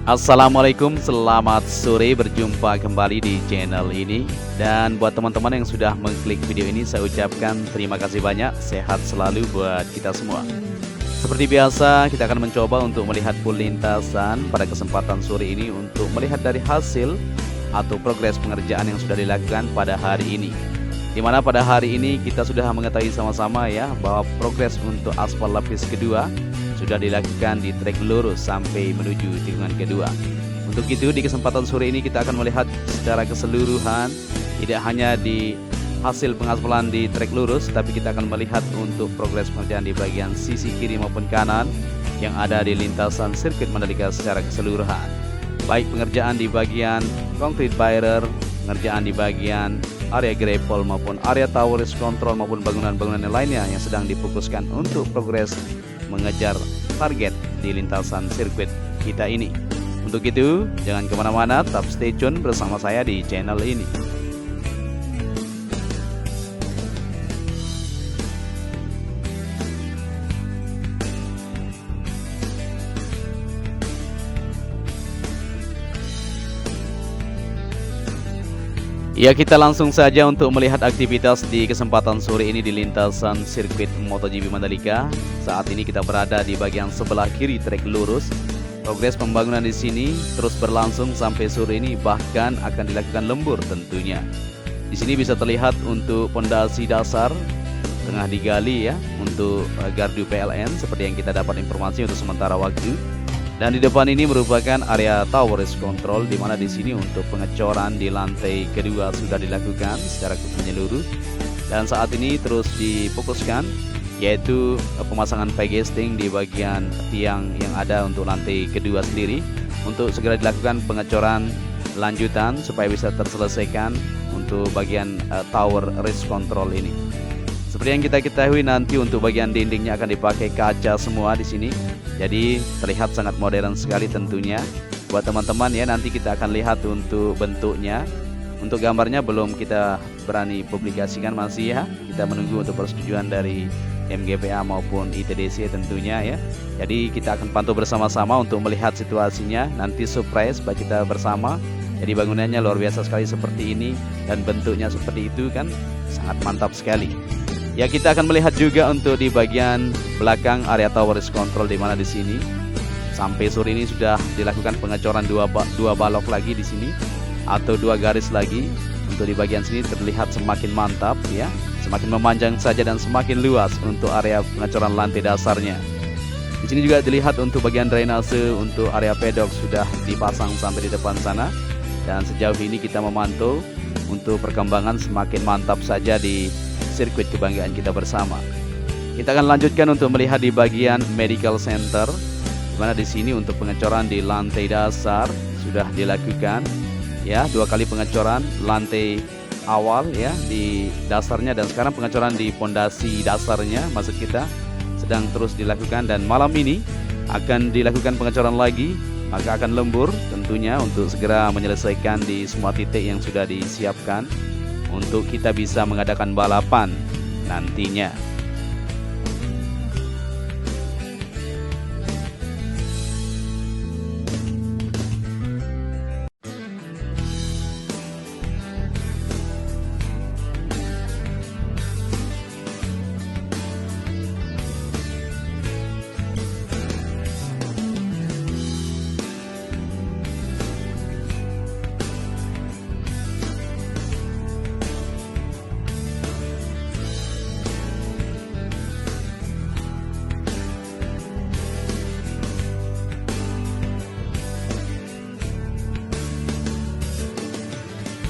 Assalamualaikum, selamat sore, berjumpa kembali di channel ini. Dan buat teman-teman yang sudah mengklik video ini, saya ucapkan terima kasih banyak, sehat selalu buat kita semua. Seperti biasa, kita akan mencoba untuk melihat full lintasan pada kesempatan sore ini untuk melihat dari hasil atau progres pengerjaan yang sudah dilakukan pada hari ini. Dimana pada hari ini kita sudah mengetahui sama-sama ya bahwa progres untuk aspal lapis kedua sudah dilakukan di trek lurus sampai menuju tikungan kedua. Untuk itu di kesempatan sore ini kita akan melihat secara keseluruhan, tidak hanya di hasil pengaspalan di trek lurus, tapi kita akan melihat untuk progres pengerjaan di bagian sisi kiri maupun kanan yang ada di lintasan sirkuit Mandalika secara keseluruhan. Baik pengerjaan di bagian concrete barrier, pengerjaan di bagian area grapple maupun area tower risk control maupun bangunan-bangunan lainnya yang sedang difokuskan untuk progres mengejar target di lintasan sirkuit kita ini. Untuk itu, jangan kemana-mana, tetap stay tune bersama saya di channel ini. Ya, kita langsung saja untuk melihat aktivitas di kesempatan sore ini di lintasan sirkuit MotoGP Mandalika. Saat ini kita berada di bagian sebelah kiri trek lurus. Progres pembangunan di sini terus berlangsung sampai sore ini, bahkan akan dilakukan lembur tentunya. Di sini bisa terlihat untuk pondasi dasar tengah digali ya untuk gardu PLN seperti yang kita dapat informasi untuk sementara waktu. Dan di depan ini merupakan area tower risk control, di mana di sini untuk pengecoran di lantai kedua sudah dilakukan secara menyeluruh. Dan saat ini terus difokuskan yaitu pemasangan piegasting di bagian tiang yang ada untuk lantai kedua sendiri untuk segera dilakukan pengecoran lanjutan supaya bisa terselesaikan untuk bagian tower risk control ini. Seperti yang kita ketahui, nanti untuk bagian dindingnya akan dipakai kaca semua di sini. Jadi terlihat sangat modern sekali tentunya. Buat teman-teman ya, nanti kita akan lihat untuk bentuknya. Untuk gambarnya belum kita berani publikasikan masih ya. Kita menunggu untuk persetujuan dari MGPA maupun ITDC tentunya ya. Jadi kita akan pantau bersama-sama untuk melihat situasinya. Nanti surprise buat kita bersama. Jadi bangunannya luar biasa sekali seperti ini dan bentuknya seperti itu kan sangat mantap sekali. Ya, kita akan melihat juga untuk di bagian belakang area tower risk control, di mana di sini sampai sore ini sudah dilakukan pengecoran dua balok lagi di sini atau dua garis lagi. Untuk di bagian sini terlihat semakin mantap ya, semakin memanjang saja dan semakin luas untuk area pengecoran lantai dasarnya. Di sini juga dilihat untuk bagian drainase untuk area pedok sudah dipasang sampai di depan sana. Dan sejauh ini kita memantau untuk perkembangan semakin mantap saja di sirkuit kebanggaan kita bersama. Kita akan lanjutkan untuk melihat di bagian medical center, di mana di sini untuk pengecoran di lantai dasar sudah dilakukan ya, 2 kali pengecoran lantai awal ya di dasarnya, dan sekarang pengecoran di pondasi dasarnya maksud kita sedang terus dilakukan, dan malam ini akan dilakukan pengecoran lagi, maka akan lembur tentunya untuk segera menyelesaikan di semua titik yang sudah disiapkan untuk kita bisa mengadakan balapan nantinya.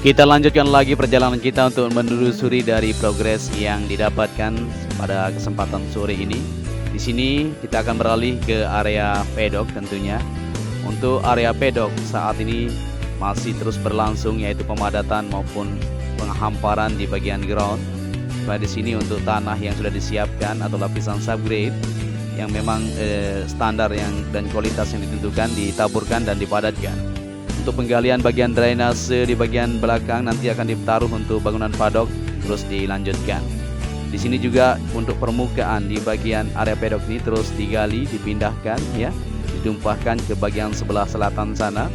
Kita lanjutkan lagi perjalanan kita untuk menelusuri dari progres yang didapatkan pada kesempatan sore ini. Di sini kita akan beralih ke area pedok tentunya. Untuk area pedok saat ini masih terus berlangsung, yaitu pemadatan maupun penghamparan di bagian ground. Nah, di sini untuk tanah yang sudah disiapkan atau lapisan subgrade yang memang standar yang dan kualitas yang ditentukan ditaburkan dan dipadatkan. Untuk penggalian bagian drainase di bagian belakang nanti akan ditaruh untuk bangunan paddock terus dilanjutkan. Di sini juga untuk permukaan di bagian area pedok ini terus digali, dipindahkan ya, ditumpahkan ke bagian sebelah selatan sana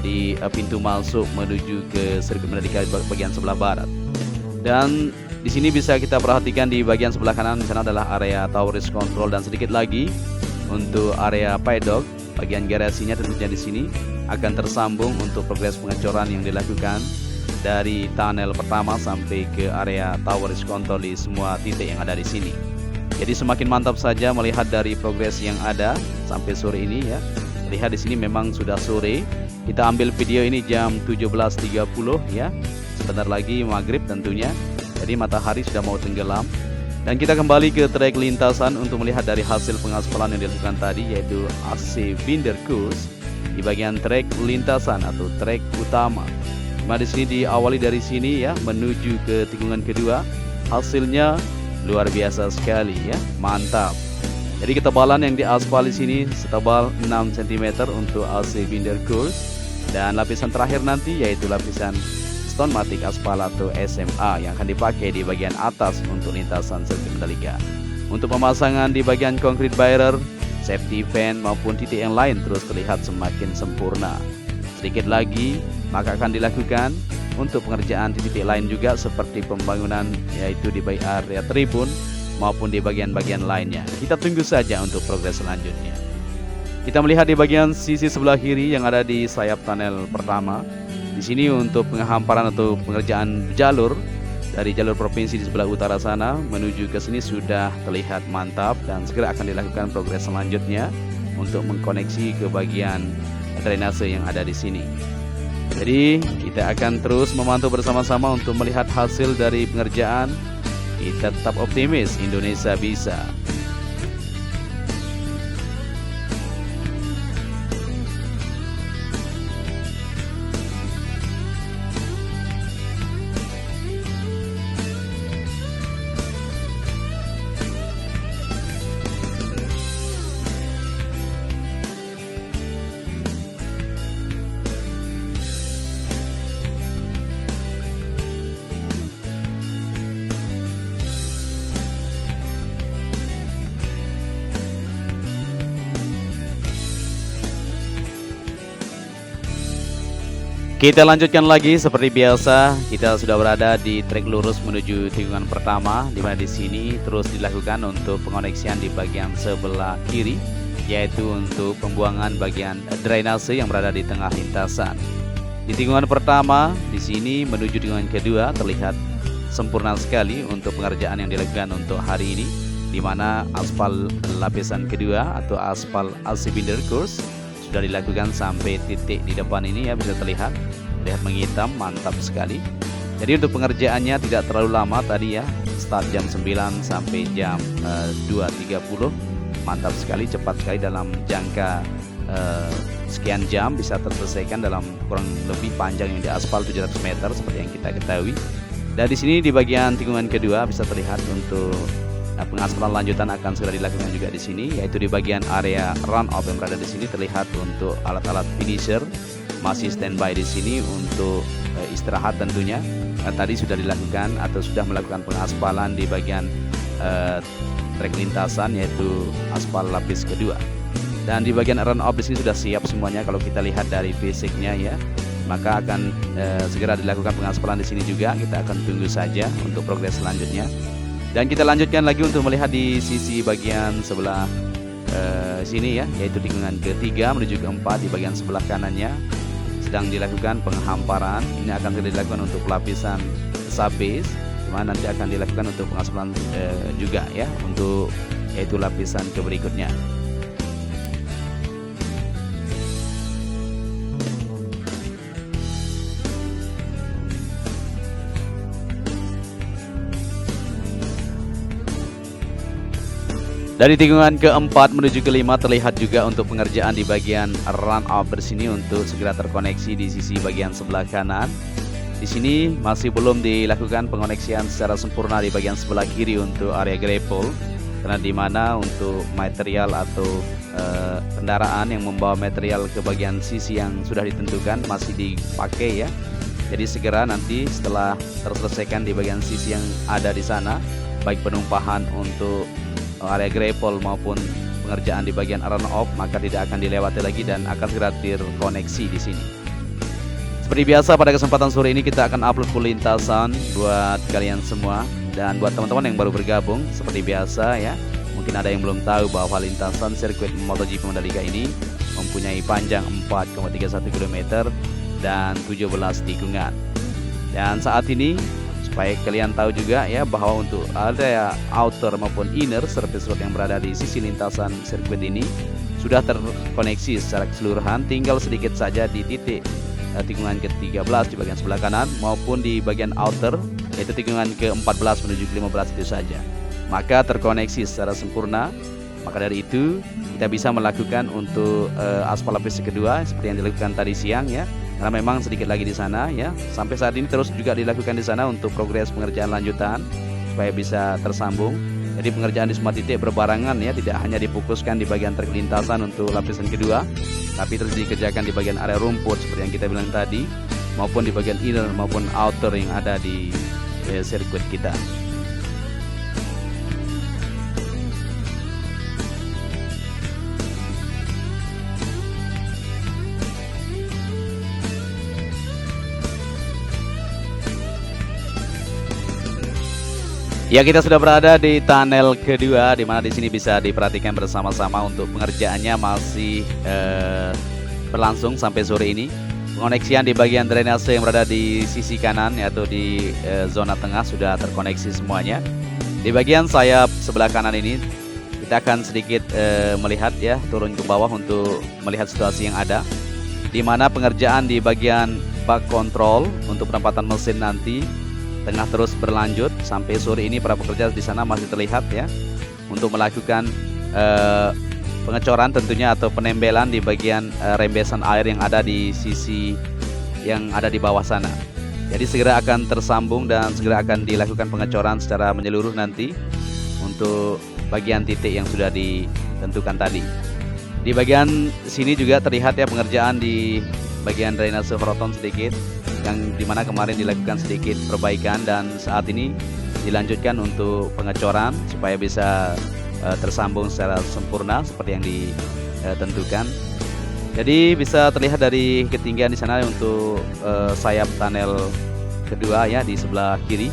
di pintu masuk menuju ke sirkuit Mandalika bagian sebelah barat. Dan di sini bisa kita perhatikan di bagian sebelah kanan di sana adalah area tower race control, dan sedikit lagi untuk area paddock. Bagian garasinya tentunya di sini akan tersambung untuk progres pengecoran yang dilakukan dari tunnel pertama sampai ke area tower race control di semua titik yang ada di sini. Jadi semakin mantap saja melihat dari progres yang ada sampai sore ini ya. Lihat di sini memang sudah sore. Kita ambil video ini jam 17.30 ya. Sebentar lagi maghrib tentunya. Jadi matahari sudah mau tenggelam. Dan kita kembali ke trek lintasan untuk melihat dari hasil pengaspalan yang dilakukan tadi, yaitu AC Binder Course di bagian trek lintasan atau trek utama. Di sini diawali dari sini ya menuju ke tikungan kedua. Hasilnya luar biasa sekali ya, mantap. Jadi ketebalan yang diaspal di sini setebal 6 cm untuk AC Binder Course, dan lapisan terakhir nanti yaitu lapisan Stone-Matic Aspal atau SMA yang akan dipakai di bagian atas untuk lintasan sirkuit Mandalika. Untuk pemasangan di bagian concrete barrier, safety fan maupun titik yang lain terus terlihat semakin sempurna. Sedikit lagi maka akan dilakukan untuk pengerjaan di titik lain juga seperti pembangunan yaitu di area tribun maupun di bagian-bagian lainnya. Kita tunggu saja untuk progres selanjutnya. Kita melihat di bagian sisi sebelah kiri yang ada di sayap tunnel pertama. Di sini untuk penghamparan atau pengerjaan jalur dari jalur provinsi di sebelah utara sana menuju ke sini sudah terlihat mantap, dan segera akan dilakukan progres selanjutnya untuk mengkoneksi ke bagian drainase yang ada di sini. Jadi kita akan terus memantau bersama-sama untuk melihat hasil dari pengerjaan. Kita tetap optimis, Indonesia bisa. Kita lanjutkan lagi seperti biasa. Kita sudah berada di trek lurus menuju tikungan pertama, di mana di sini terus dilakukan untuk pengoneksian di bagian sebelah kiri, yaitu untuk pembuangan bagian drainase yang berada di tengah lintasan. Di tikungan pertama di sini menuju tikungan kedua terlihat sempurna sekali untuk pengerjaan yang dilakukan untuk hari ini, di mana aspal lapisan kedua atau aspal AC Binder Course sudah dilakukan sampai titik di depan ini ya, bisa terlihat menghitam, mantap sekali. Jadi untuk pengerjaannya tidak terlalu lama tadi ya, start jam 9 sampai jam 2.30, mantap sekali, cepat sekali, dalam jangka sekian jam bisa terselesaikan dalam kurang lebih panjang yang diaspal 700 meter seperti yang kita ketahui. Dan di sini di bagian tikungan kedua bisa terlihat untuk pengaspalan lanjutan akan segera dilakukan juga di sini, yaitu di bagian area run off yang berada di sini terlihat untuk alat-alat finisher masih standby di sini untuk istirahat tentunya. Tadi sudah dilakukan atau sudah melakukan pengaspalan di bagian trek lintasan yaitu aspal lapis kedua. Dan di bagian run off di sini sudah siap semuanya kalau kita lihat dari fisiknya ya. Maka akan segera dilakukan pengaspalan di sini juga. Kita akan tunggu saja untuk progres selanjutnya. Dan kita lanjutkan lagi untuk melihat di sisi bagian sebelah sini ya, yaitu tikungan ketiga menuju keempat. Di bagian sebelah kanannya sedang dilakukan penghamparan. Ini akan dilakukan untuk lapisan subbase, di mana nanti akan dilakukan untuk pengaspalan juga ya, untuk yaitu lapisan ke berikutnya. Dari tikungan keempat menuju kelima terlihat juga untuk pengerjaan di bagian run off bersini untuk segera terkoneksi di sisi bagian sebelah kanan. Di sini masih belum dilakukan pengoneksian secara sempurna di bagian sebelah kiri untuk area grapple, karena di mana untuk material atau kendaraan yang membawa material ke bagian sisi yang sudah ditentukan masih dipakai ya. Jadi segera nanti setelah terselesaikan di bagian sisi yang ada di sana, baik penumpahan untuk area grapple maupun pengerjaan di bagian run off, maka tidak akan dilewati lagi dan akan segera terkoneksi di sini. Seperti biasa pada kesempatan sore ini kita akan upload full lintasan buat kalian semua. Dan buat teman-teman yang baru bergabung, seperti biasa ya, mungkin ada yang belum tahu bahwa lintasan sirkuit MotoGP Mandalika ini mempunyai panjang 4,31 km dan 17 tikungan. Dan saat ini supaya kalian tahu juga ya bahwa untuk ada outer maupun inner surface road yang berada di sisi lintasan sirkuit ini sudah terkoneksi secara keseluruhan, tinggal sedikit saja di titik tikungan ke-13 di bagian sebelah kanan maupun di bagian outer yaitu tikungan ke-14 menuju ke-15 itu saja. Maka terkoneksi secara sempurna. Maka dari itu kita bisa melakukan untuk aspal lapis kedua seperti yang dilakukan tadi siang ya. Karena memang sedikit lagi di sana ya. Sampai saat ini terus juga dilakukan di sana untuk progres pengerjaan lanjutan supaya bisa tersambung. Jadi pengerjaan di semua titik berbarengan ya, tidak hanya difokuskan di bagian trek lintasan untuk lapisan kedua, tapi terus dikerjakan di bagian area rumput seperti yang kita bilang tadi, maupun di bagian inner maupun outer yang ada di sirkuit kita. Ya, kita sudah berada di tunnel kedua, di mana di sini bisa diperhatikan bersama-sama untuk pengerjaannya masih berlangsung sampai sore ini. Pengoneksian di bagian drainase yang berada di sisi kanan yaitu di zona tengah sudah terkoneksi semuanya. Di bagian sayap sebelah kanan ini kita akan sedikit melihat ya, turun ke bawah untuk melihat situasi yang ada, di mana pengerjaan di bagian bak kontrol untuk penempatan mesin nanti tengah terus berlanjut sampai sore ini. Para pekerja di sana masih terlihat ya untuk melakukan pengecoran tentunya atau penembelan di bagian rembesan air yang ada di sisi yang ada di bawah sana. Jadi segera akan tersambung dan segera akan dilakukan pengecoran secara menyeluruh nanti untuk bagian titik yang sudah ditentukan tadi. Di bagian sini juga terlihat ya pengerjaan di bagian drainase Proton sedikit, yang dimana kemarin dilakukan sedikit perbaikan dan saat ini dilanjutkan untuk pengecoran supaya bisa tersambung secara sempurna seperti yang ditentukan. Jadi bisa terlihat dari ketinggian di sana untuk sayap tunnel kedua ya di sebelah kiri.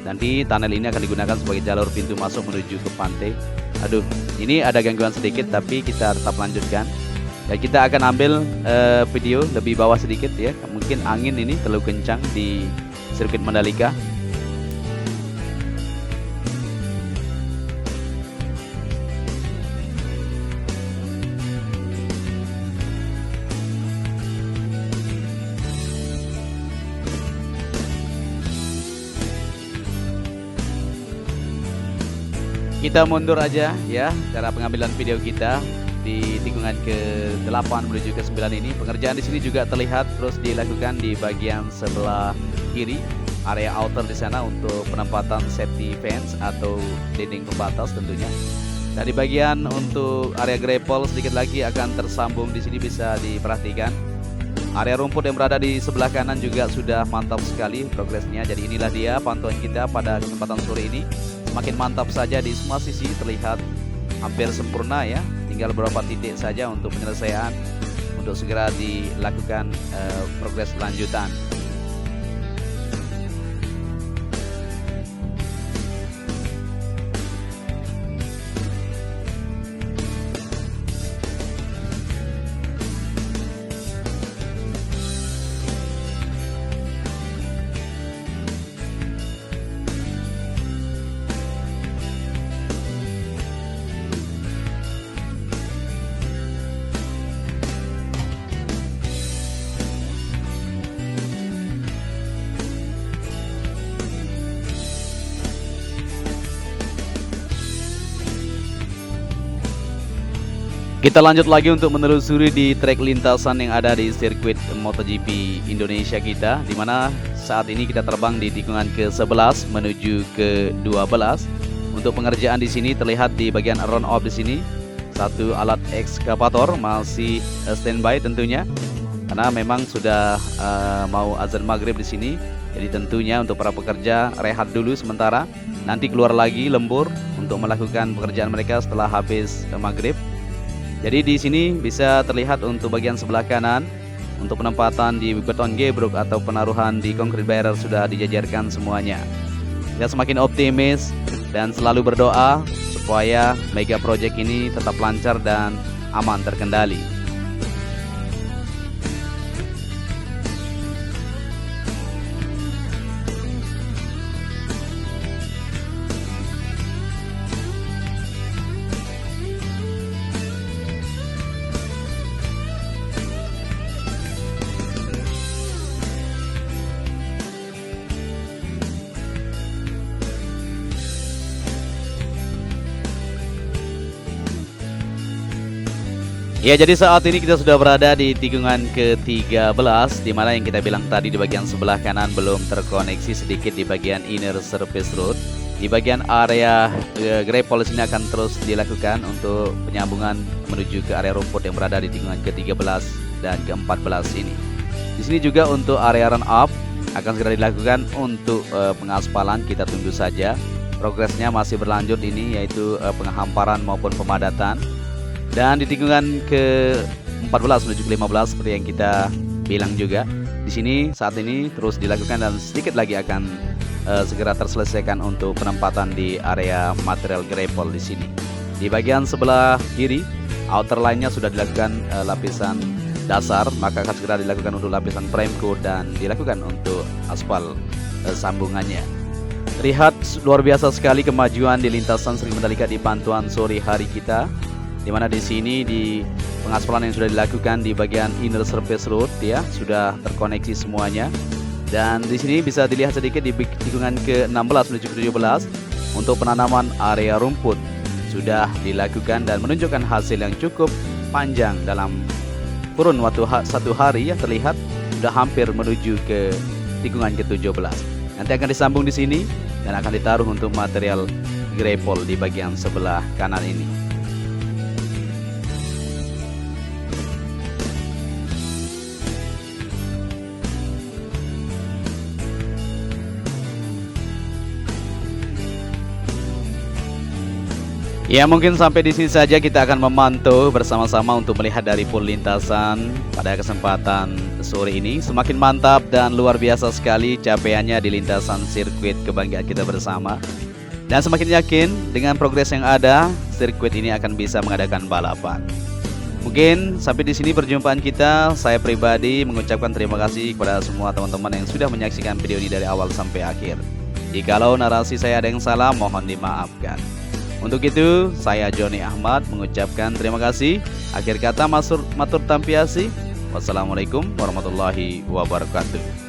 Nanti tunnel ini akan digunakan sebagai jalur pintu masuk menuju ke pantai. Aduh, ini ada gangguan sedikit tapi kita tetap lanjutkan. Ya, kita akan ambil video lebih bawah sedikit ya. Mungkin angin ini terlalu kencang di sirkuit Mandalika. Kita mundur aja ya cara pengambilan video kita di tikungan ke-8 menuju ke-9 ini. Pengerjaan di sini juga terlihat terus dilakukan di bagian sebelah kiri, area outer di sana untuk penempatan safety fence atau dinding pembatas tentunya. Dan di bagian untuk area gravel sedikit lagi akan tersambung di sini, bisa diperhatikan. Area rumput yang berada di sebelah kanan juga sudah mantap sekali progresnya. Jadi inilah dia pantauan kita pada kesempatan sore ini. Semakin mantap saja di semua sisi, terlihat hampir sempurna ya. Tinggal beberapa titik saja untuk penyelesaian untuk segera dilakukan progres lanjutan. Kita lanjut lagi untuk menelusuri di trek lintasan yang ada di sirkuit MotoGP Indonesia kita, di mana saat ini kita terbang di tikungan ke-11 menuju ke-12. Untuk pengerjaan di sini terlihat di bagian run off di sini satu alat ekskavator masih standby tentunya, karena memang sudah mau azan maghrib di sini. Jadi tentunya untuk para pekerja rehat dulu sementara nanti keluar lagi lembur untuk melakukan pekerjaan mereka setelah habis maghrib. Jadi di sini bisa terlihat untuk bagian sebelah kanan untuk penempatan di beton gebruk atau penaruhan di concrete barrier sudah dijajarkan semuanya. Kita semakin optimis dan selalu berdoa supaya mega project ini tetap lancar dan aman terkendali. Ya, jadi saat ini kita sudah berada di tikungan ke-13, di mana yang kita bilang tadi di bagian sebelah kanan belum terkoneksi sedikit di bagian inner surface road. Di bagian area gravel ini akan terus dilakukan untuk penyambungan menuju ke area rumput yang berada di tikungan ke-13 dan ke-14 ini. Di sini juga untuk area run up akan segera dilakukan untuk pengaspalan. Kita tunggu saja. Progresnya masih berlanjut ini, yaitu penghamparan maupun pemadatan. Dan di tikungan ke-14 menuju ke-15 seperti yang kita bilang juga, di sini saat ini terus dilakukan dan sedikit lagi akan segera terselesaikan untuk penempatan di area material gravel di sini. Di bagian sebelah kiri, outer line-nya sudah dilakukan lapisan dasar, maka akan segera dilakukan untuk lapisan frame coat dan dilakukan untuk aspal sambungannya. Terlihat luar biasa sekali kemajuan di lintasan Sri Mandalika di pantauan sore hari kita, di mana di sini di pengaspalan yang sudah dilakukan di bagian inner surface road ya sudah terkoneksi semuanya. Dan di sini bisa dilihat sedikit di tikungan ke-16 menuju ke-17 untuk penanaman area rumput sudah dilakukan dan menunjukkan hasil yang cukup panjang dalam kurun waktu satu hari ya, terlihat sudah hampir menuju ke tikungan ke-17. Nanti akan disambung di sini dan akan ditaruh untuk material gravel di bagian sebelah kanan ini. Ya, mungkin sampai di sini saja kita akan memantau bersama-sama untuk melihat dari full lintasan pada kesempatan sore ini. Semakin mantap dan luar biasa sekali capaiannya di lintasan sirkuit kebanggaan kita bersama. Dan semakin yakin dengan progres yang ada, sirkuit ini akan bisa mengadakan balapan. Mungkin sampai di sini perjumpaan kita. Saya pribadi mengucapkan terima kasih kepada semua teman-teman yang sudah menyaksikan video ini dari awal sampai akhir. Jikalau narasi saya ada yang salah, mohon dimaafkan. Untuk itu, saya Joni Ahmad mengucapkan terima kasih. Akhir kata matur tampiasi. Wassalamualaikum warahmatullahi wabarakatuh.